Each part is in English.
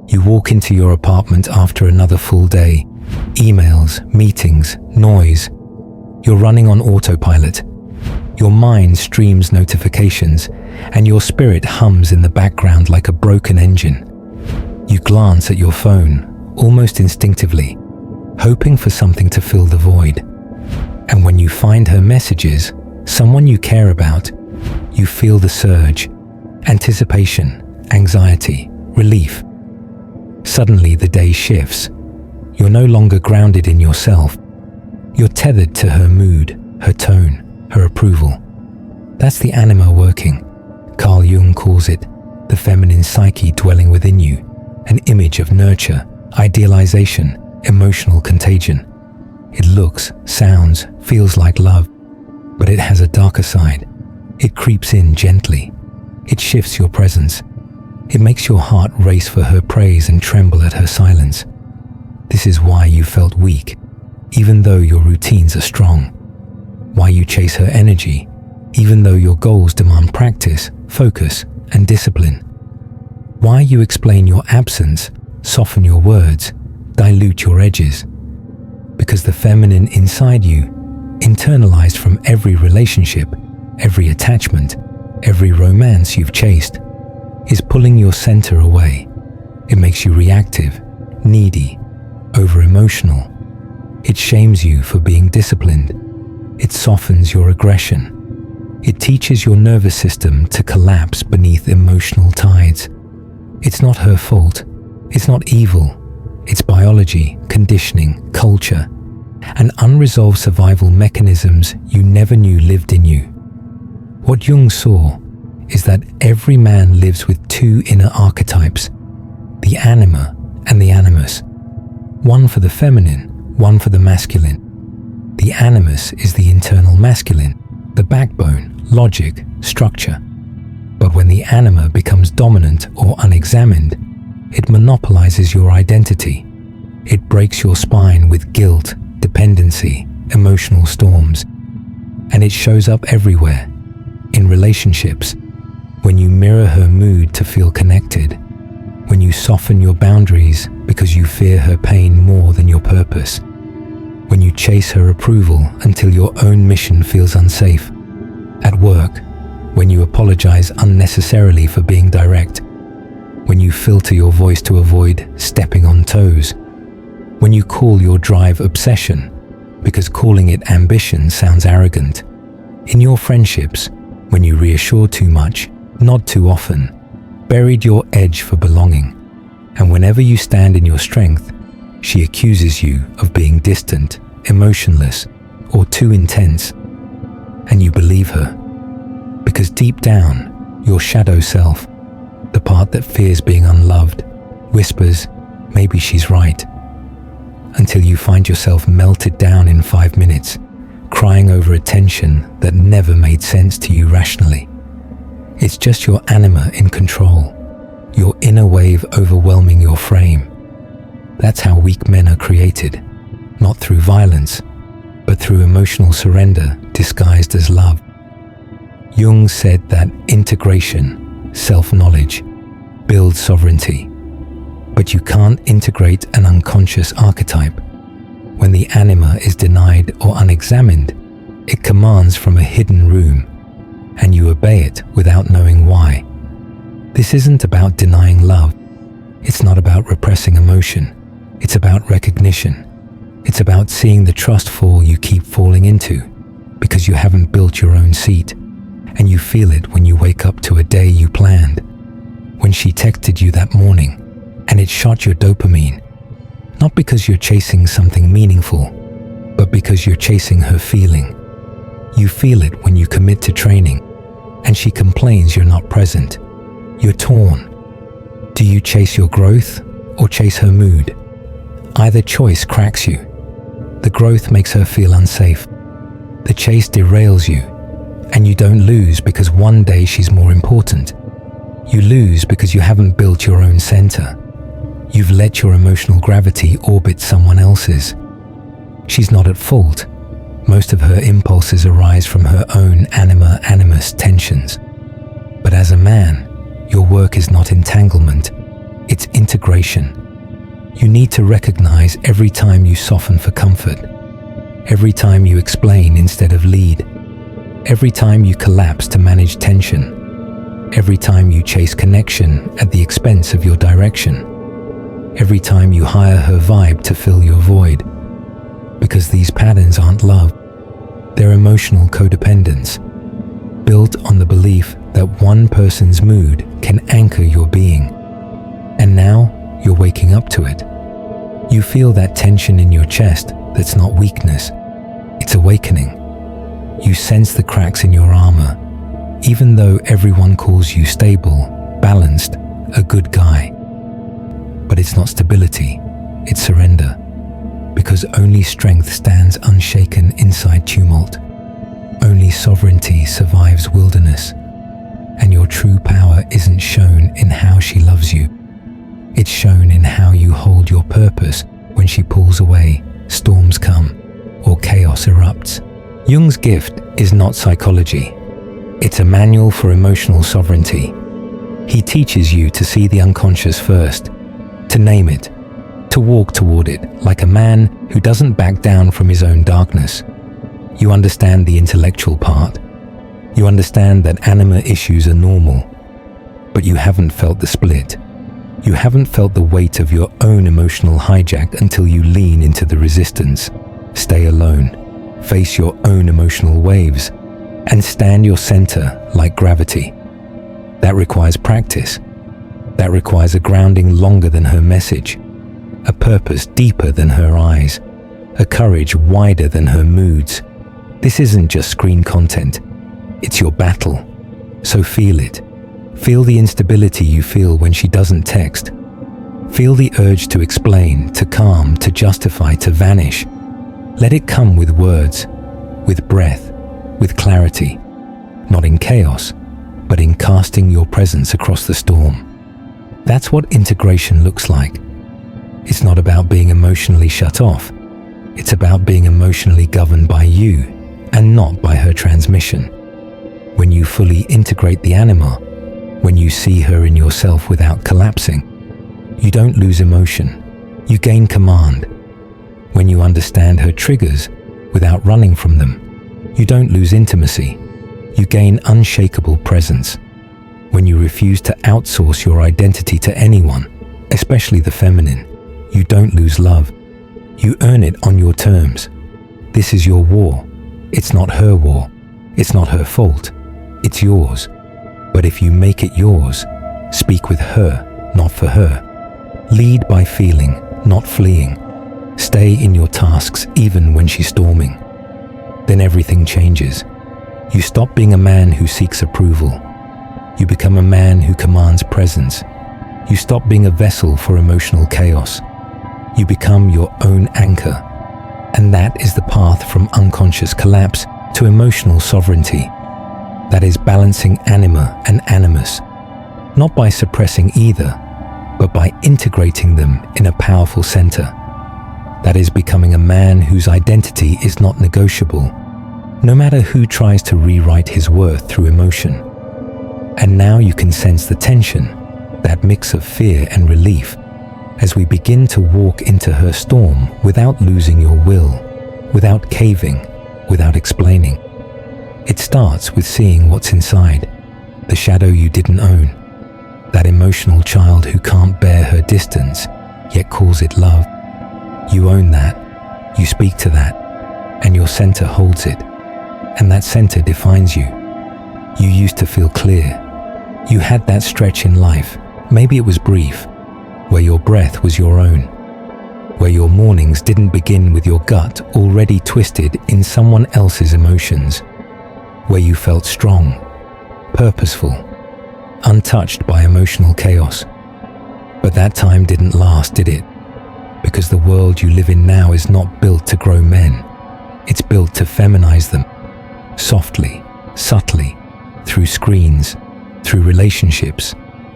You walk into your apartment after another full day. Emails, meetings, noise. You're running on autopilot. Your mind streams notifications, and your spirit hums in the background like a broken engine. You glance at your phone, almost instinctively, hoping for something to fill the void. And when you find her messages, someone you care about, you feel the surge, anticipation, anxiety, relief. Suddenly the day shifts. You're no longer grounded in yourself. You're tethered to her mood, her tone, her approval. That's the anima working. Carl Jung calls it the feminine psyche dwelling within you, an image of nurture, idealization, emotional contagion. It looks, sounds, feels like love, but it has a darker side. It creeps in gently. It shifts your presence. It makes your heart race for her praise and tremble at her silence. This is why you felt weak, even though your routines are strong. Why you chase her energy, even though your goals demand practice, focus, and discipline. Why you explain your absence, soften your words, dilute your edges. Because the feminine inside you, internalized from every relationship, every attachment, every romance you've chased, is pulling your center away. It makes you reactive, needy, over-emotional. It shames you for being disciplined. It softens your aggression. It teaches your nervous system to collapse beneath emotional tides. It's not her fault. It's not evil. It's biology, conditioning, culture, and unresolved survival mechanisms you never knew lived in you. What Jung saw is that every man lives with two inner archetypes, the anima and the animus, one for the feminine, one for the masculine. The animus is the internal masculine, the backbone, logic, structure. But when the anima becomes dominant or unexamined, it monopolizes your identity. It breaks your spine with guilt, dependency, emotional storms, and it shows up everywhere. In relationships, when you mirror her mood to feel connected, when you soften your boundaries because you fear her pain more than your purpose, when you chase her approval until your own mission feels unsafe, at work, when you apologize unnecessarily for being direct, when you filter your voice to avoid stepping on toes, when you call your drive obsession because calling it ambition sounds arrogant, in your friendships, when you reassure too much, nod too often, buried your edge for belonging, and whenever you stand in your strength, she accuses you of being distant, emotionless, or too intense, and you believe her. Because deep down, your shadow self, the part that fears being unloved, whispers, maybe she's right, until you find yourself melted down in 5 minutes, crying over a tension that never made sense to you rationally. It's just your anima in control, your inner wave overwhelming your frame. That's how weak men are created, not through violence, but through emotional surrender disguised as love. Jung said that integration, self-knowledge, builds sovereignty, but you can't integrate an unconscious archetype. When the anima is denied or unexamined, it commands from a hidden room, and you obey it without knowing why. This isn't about denying love. It's not about repressing emotion. It's about recognition. It's about seeing the trust fall you keep falling into because you haven't built your own seat, and you feel it when you wake up to a day you planned. When she texted you that morning, and it shot your dopamine, not because you're chasing something meaningful, but because you're chasing her feeling. You feel it when you commit to training, and she complains you're not present. You're torn. Do you chase your growth or chase her mood? Either choice cracks you. The growth makes her feel unsafe. The chase derails you, and you don't lose because one day she's more important. You lose because you haven't built your own center. You've let your emotional gravity orbit someone else's. She's not at fault. Most of her impulses arise from her own anima animus tensions. But as a man, your work is not entanglement. It's integration. You need to recognize every time you soften for comfort, every time you explain instead of lead, every time you collapse to manage tension, every time you chase connection at the expense of your direction, every time you hire her vibe to fill your void. Because these patterns aren't love, they're emotional codependence, built on the belief that one person's mood can anchor your being. And now you're waking up to it. You feel that tension in your chest that's not weakness, it's awakening. You sense the cracks in your armor, even though everyone calls you stable, balanced, a good guy. But it's not stability, it's surrender. Because only strength stands unshaken inside tumult. Only sovereignty survives wilderness. And your true power isn't shown in how she loves you. It's shown in how you hold your purpose when she pulls away, storms come, or chaos erupts. Jung's gift is not psychology. It's a manual for emotional sovereignty. He teaches you to see the unconscious first, to name it, to walk toward it like a man who doesn't back down from his own darkness. You understand the intellectual part. You understand that anima issues are normal, but you haven't felt the split. You haven't felt the weight of your own emotional hijack until you lean into the resistance, stay alone, face your own emotional waves, and stand your center like gravity. That requires practice. That requires a grounding longer than her message, a purpose deeper than her eyes, a courage wider than her moods. This isn't just screen content. It's your battle. So feel it. Feel the instability you feel when she doesn't text. Feel the urge to explain, to calm, to justify, to vanish. Let it come with words, with breath, with clarity. Not in chaos, but in casting your presence across the storm. That's what integration looks like. It's not about being emotionally shut off. It's about being emotionally governed by you and not by her transmission. When you fully integrate the anima, when you see her in yourself without collapsing, you don't lose emotion, you gain command. When you understand her triggers without running from them, you don't lose intimacy, you gain unshakable presence. When you refuse to outsource your identity to anyone, especially the feminine, you don't lose love. You earn it on your terms. This is your war. It's not her war. It's not her fault. It's yours. But if you make it yours, speak with her, not for her. Lead by feeling, not fleeing. Stay in your tasks even when she's storming. Then everything changes. You stop being a man who seeks approval. You become a man who commands presence. You stop being a vessel for emotional chaos. You become your own anchor. And that is the path from unconscious collapse to emotional sovereignty. That is balancing anima and animus, not by suppressing either, but by integrating them in a powerful center. That is becoming a man whose identity is not negotiable, no matter who tries to rewrite his worth through emotion. And now you can sense the tension, that mix of fear and relief, as we begin to walk into her storm without losing your will, without caving, without explaining. It starts with seeing what's inside, the shadow you didn't own, that emotional child who can't bear her distance, yet calls it love. You own that, you speak to that, and your center holds it, and that center defines you. You used to feel clear. You had that stretch in life, maybe it was brief, where your breath was your own, where your mornings didn't begin with your gut already twisted in someone else's emotions, where you felt strong, purposeful, untouched by emotional chaos. But that time didn't last, did it? Because the world you live in now is not built to grow men. It's built to feminize them, softly, subtly, through screens, through relationships,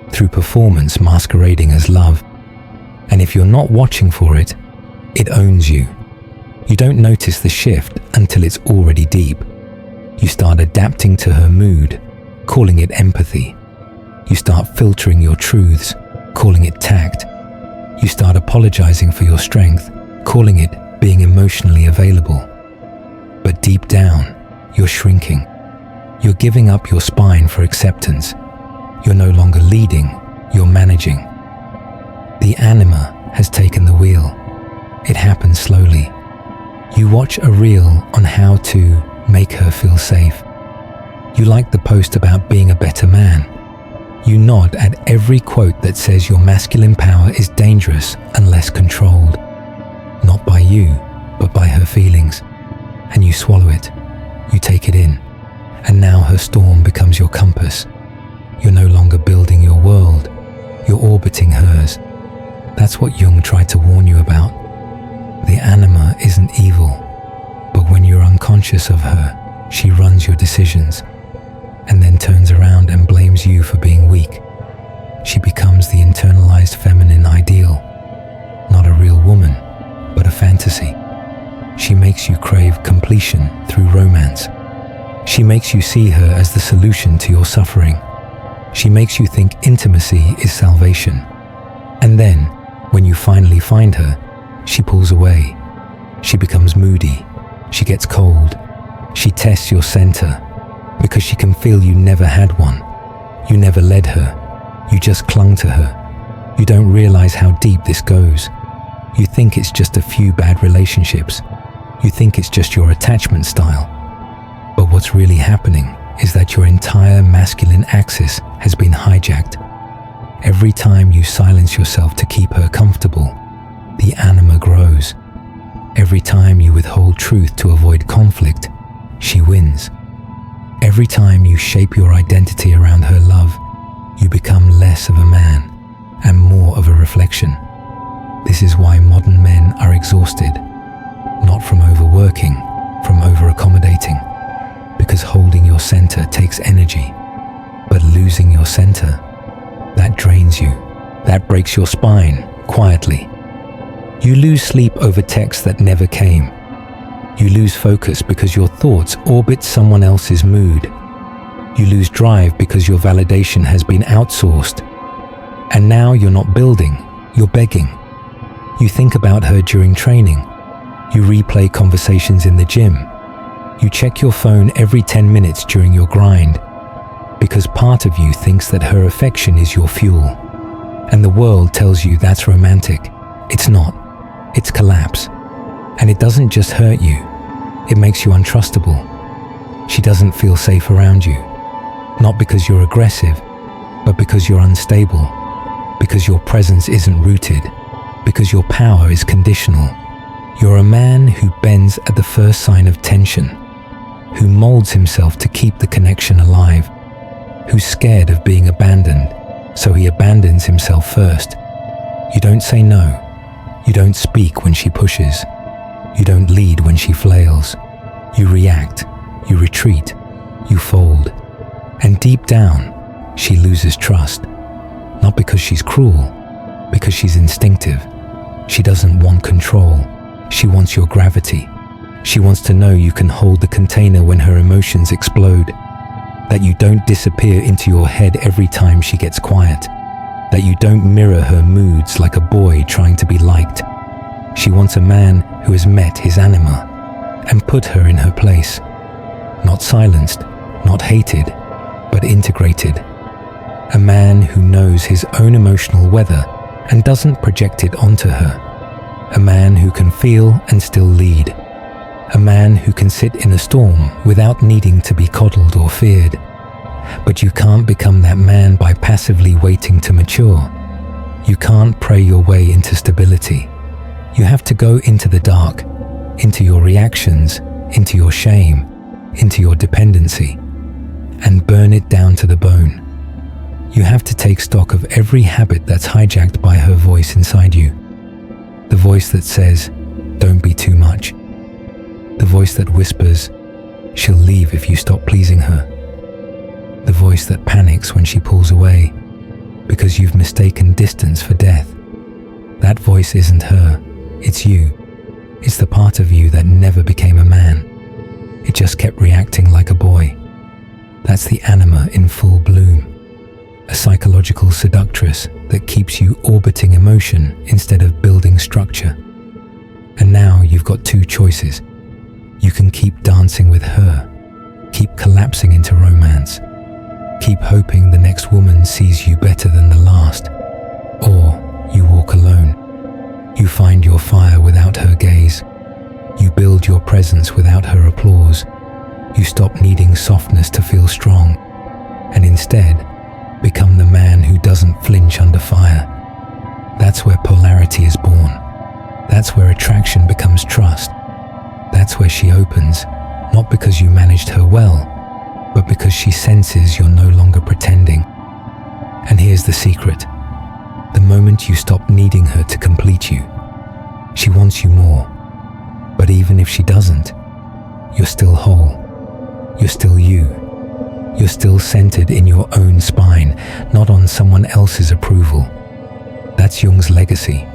through performance masquerading as love. And if you're not watching for it, it owns you. You don't notice the shift until it's already deep. You start adapting to her mood, calling it empathy. You start filtering your truths, calling it tact. You start apologizing for your strength, calling it being emotionally available. But deep down, you're shrinking. You're giving up your spine for acceptance. You're no longer leading, you're managing. The anima has taken the wheel. It happens slowly. You watch a reel on how to make her feel safe. You like the post about being a better man. You nod at every quote that says your masculine power is dangerous unless controlled. Not by you, but by her feelings. And you swallow it. You take it in. And now her storm becomes your compass. You're no longer building your world. You're orbiting hers. That's what Jung tried to warn you about. The anima isn't evil, but when you're unconscious of her, she runs your decisions, and then turns around and blames you for being weak. She becomes the internalized feminine ideal, not a real woman, but a fantasy. She makes you crave completion through romance. She makes you see her as the solution to your suffering. She makes you think intimacy is salvation. And then, when you finally find her, she pulls away. She becomes moody. She gets cold. She tests your center because she can feel you never had one. You never led her. You just clung to her. You don't realize how deep this goes. You think it's just a few bad relationships. You think it's just your attachment style. But what's really happening is that your entire masculine axis has been hijacked. Every time you silence yourself to keep her comfortable, the anima grows. Every time you withhold truth to avoid conflict, she wins. Every time you shape your identity around her love, you become less of a man and more of a reflection. This is why modern men are exhausted, not from overworking, from over-accommodating, because holding your center takes energy, but losing your center, that drains you, that breaks your spine, quietly. You lose sleep over texts that never came. You lose focus because your thoughts orbit someone else's mood. You lose drive because your validation has been outsourced. And now you're not building, you're begging. You think about her during training. You replay conversations in the gym. You check your phone every 10 minutes during your grind, because part of you thinks that her affection is your fuel. And the world tells you that's romantic. It's not. It's collapse. And it doesn't just hurt you. It makes you untrustable. She doesn't feel safe around you. Not because you're aggressive, but because you're unstable. Because your presence isn't rooted. Because your power is conditional. You're a man who bends at the first sign of tension. Who molds himself to keep the connection alive. Who's scared of being abandoned, so he abandons himself first. You don't say no. You don't speak when she pushes. You don't lead when she flails. You react. You retreat. You fold. And deep down, she loses trust. Not because she's cruel, because she's instinctive. She doesn't want control. She wants your gravity. She wants to know you can hold the container when her emotions explode. That you don't disappear into your head every time she gets quiet. That you don't mirror her moods like a boy trying to be liked. She wants a man who has met his anima and put her in her place. Not silenced, not hated, but integrated. A man who knows his own emotional weather and doesn't project it onto her. A man who can feel and still lead. A man who can sit in a storm without needing to be coddled or feared. But you can't become that man by passively waiting to mature. You can't pray your way into stability. You have to go into the dark, into your reactions, into your shame, into your dependency, and burn it down to the bone. You have to take stock of every habit that's hijacked by her voice inside you. The voice that says, "Don't be too much." The voice that whispers, "She'll leave if you stop pleasing her." The voice that panics when she pulls away, because you've mistaken distance for death. That voice isn't her, it's you. It's the part of you that never became a man. It just kept reacting like a boy. That's the anima in full bloom. a psychological seductress that keeps you orbiting emotion instead of building structure. And now you've got two choices. You can keep dancing with her, keep collapsing into romance, keep hoping the next woman sees you better than the last, or you walk alone. You find your fire without her gaze. You build your presence without her applause. You stop needing softness to feel strong, and instead become the man who doesn't flinch under fire. That's where polarity is born. That's where attraction becomes trust. That's where she opens, not because you managed her well, but because she senses you're no longer pretending. And here's the secret. The moment you stop needing her to complete you, she wants you more. But even if she doesn't, you're still whole. You're still you. You're still centered in your own spine, not on someone else's approval. That's Jung's legacy.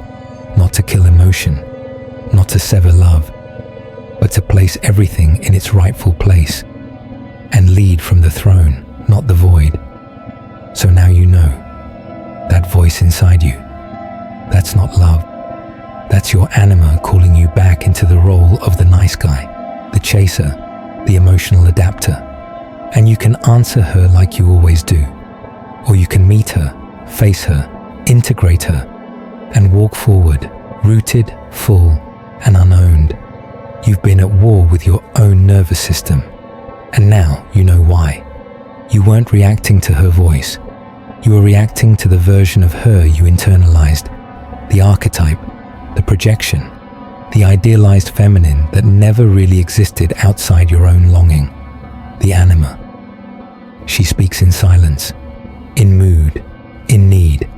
Not to kill emotion, not to sever love, but to place everything in its rightful place and lead from the throne, not the void. So now you know, that voice inside you, that's not love. That's your anima calling you back into the role of the nice guy, the chaser, the emotional adapter. And you can answer her like you always do. Or you can meet her, face her, integrate her, and walk forward, rooted, full, and unowned. You've been at war with your own nervous system, and now you know why. You weren't reacting to her voice. You were reacting to the version of her you internalized, the archetype, the projection, the idealized feminine that never really existed outside your own longing, the anima. She speaks in silence, in mood, in need.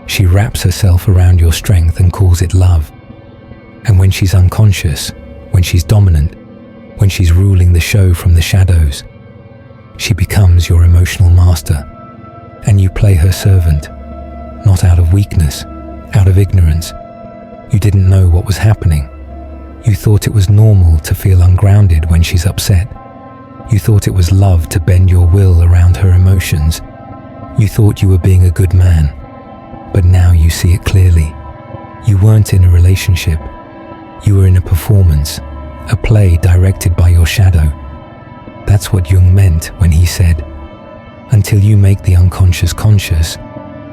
She wraps herself around your strength and calls it love. And when she's unconscious, when she's dominant, when she's ruling the show from the shadows, she becomes your emotional master, and you play her servant, not out of weakness, out of ignorance. You didn't know what was happening. You thought it was normal to feel ungrounded when she's upset. You thought it was love to bend your will around her emotions. You thought you were being a good man, but now you see it clearly. You weren't in a relationship. You were in a performance, a play directed by your shadow. That's what Jung meant when he said, until you make the unconscious conscious,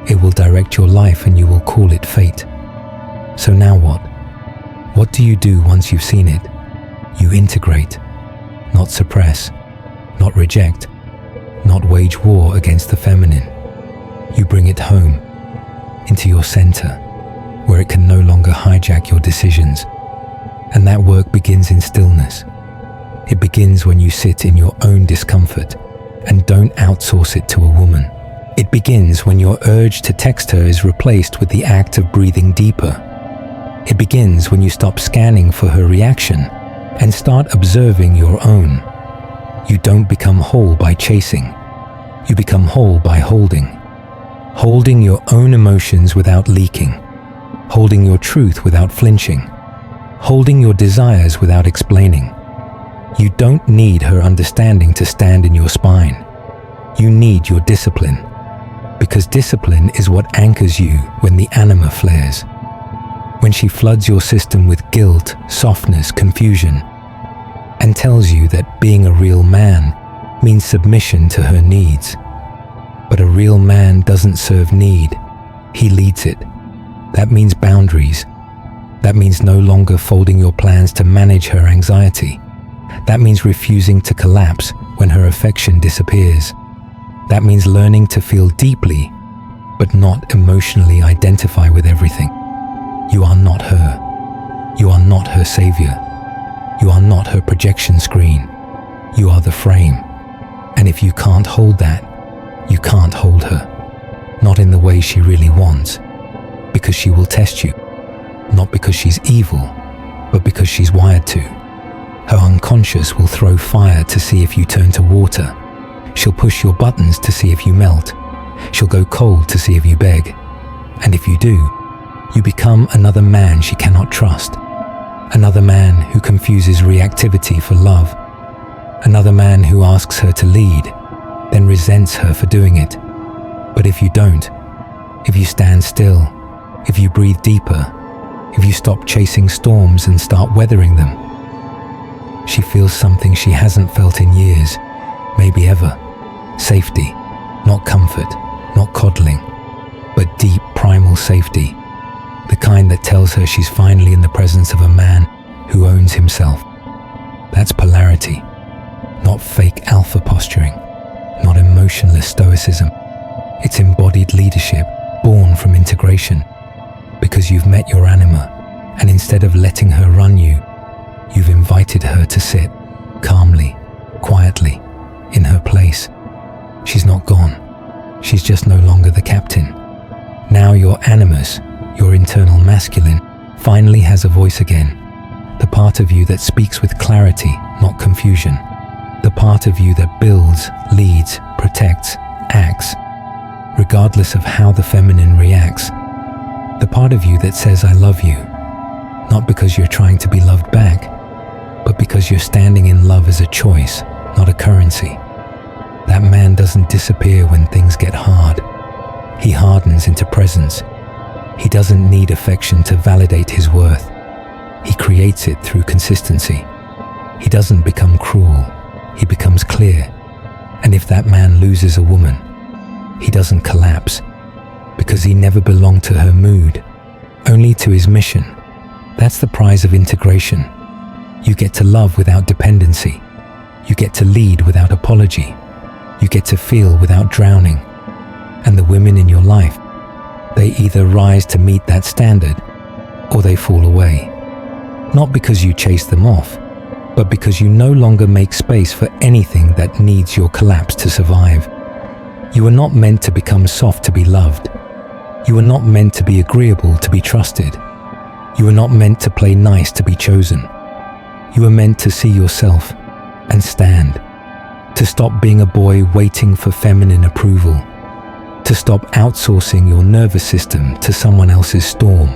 it will direct your life and you will call it fate. So now what? What do you do once you've seen it? You integrate, not suppress, not reject, not wage war against the feminine. You bring it home, into your center, where it can no longer hijack your decisions. And that work begins in stillness. It begins when you sit in your own discomfort and don't outsource it to a woman. It begins when your urge to text her is replaced with the act of breathing deeper. It begins when you stop scanning for her reaction and start observing your own. You don't become whole by chasing. You become whole by holding. Holding your own emotions without leaking. Holding your truth without flinching. Holding your desires without explaining. You don't need her understanding to stand in your spine. You need your discipline. Because discipline is what anchors you when the anima flares. When she floods your system with guilt, softness, confusion, and tells you that being a real man means submission to her needs. But a real man doesn't serve need, he leads it. That means boundaries. That means no longer folding your plans to manage her anxiety. That means refusing to collapse when her affection disappears. That means learning to feel deeply, but not emotionally identify with everything. You are not her. You are not her savior. You are not her projection screen. You are the frame. And if you can't hold that, you can't hold her. Not in the way she really wants. Because she will test you. Not because she's evil, but because she's wired to. Her unconscious will throw fire to see if you turn to water. She'll push your buttons to see if you melt. She'll go cold to see if you beg. And if you do, you become another man she cannot trust. Another man who confuses reactivity for love. Another man who asks her to lead, then resents her for doing it. But if you don't, if you stand still, if you breathe deeper, if you stop chasing storms and start weathering them, she feels something she hasn't felt in years, maybe ever. Safety, not comfort, not coddling, but deep primal safety. The kind that tells her she's finally in the presence of a man who owns himself. That's polarity, not fake alpha posturing, not emotionless stoicism. It's embodied leadership, born from integration. Because you've met your anima, and instead of letting her run you, you've invited her to sit calmly, quietly, in her place. She's not gone. She's just no longer the captain. Now your animus, your internal masculine, finally has a voice again. The part of you that speaks with clarity, not confusion. The part of you that builds, leads, protects, acts, regardless of how the feminine reacts. The part of you that says, I love you, not because you're trying to be loved back, but because you're standing in love as a choice, not a currency. That man doesn't disappear when things get hard. He hardens into presence. He doesn't need affection to validate his worth. He creates it through consistency. He doesn't become cruel. He becomes clear. And if that man loses a woman, he doesn't collapse, because he never belonged to her mood, only to his mission. That's the prize of integration. You get to love without dependency. You get to lead without apology. You get to feel without drowning. And the women in your life, they either rise to meet that standard, or they fall away. Not because you chase them off, but because you no longer make space for anything that needs your collapse to survive. You are not meant to become soft to be loved. You are not meant to be agreeable to be trusted. You are not meant to play nice to be chosen. You are meant to see yourself and stand. To stop being a boy waiting for feminine approval. To stop outsourcing your nervous system to someone else's storm.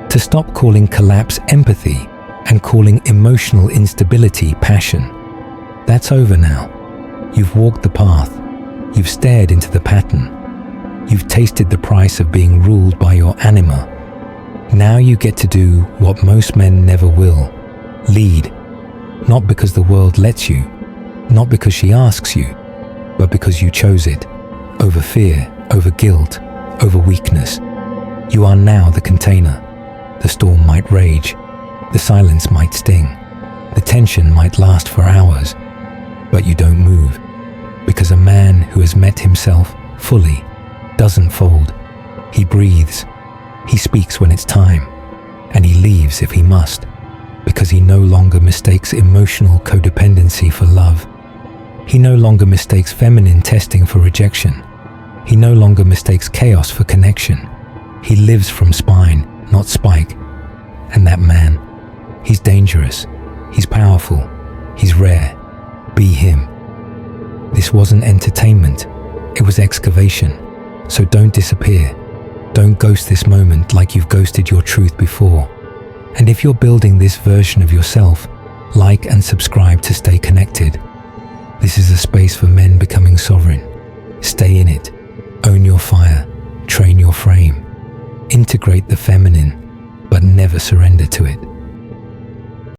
To stop calling collapse empathy and calling emotional instability passion. That's over now. You've walked the path. You've stared into the pattern. You've tasted the price of being ruled by your anima. Now you get to do what most men never will. Lead. Not because the world lets you, not because she asks you, but because you chose it. Over fear, over guilt, over weakness. You are now the container. The storm might rage. The silence might sting. The tension might last for hours. But you don't move. Because a man who has met himself fully doesn't fold. He breathes. He speaks when it's time. And he leaves if he must. Because he no longer mistakes emotional codependency for love. He no longer mistakes feminine testing for rejection. He no longer mistakes chaos for connection. He lives from spine, not spike. And that man, he's dangerous. He's powerful. He's rare. Be him. This wasn't entertainment. It was excavation. So don't disappear. Don't ghost this moment like you've ghosted your truth before. And if you're building this version of yourself, like and subscribe to stay connected. This is a space for men becoming sovereign. Stay in it. Own your fire. Train your frame. Integrate the feminine, but never surrender to it.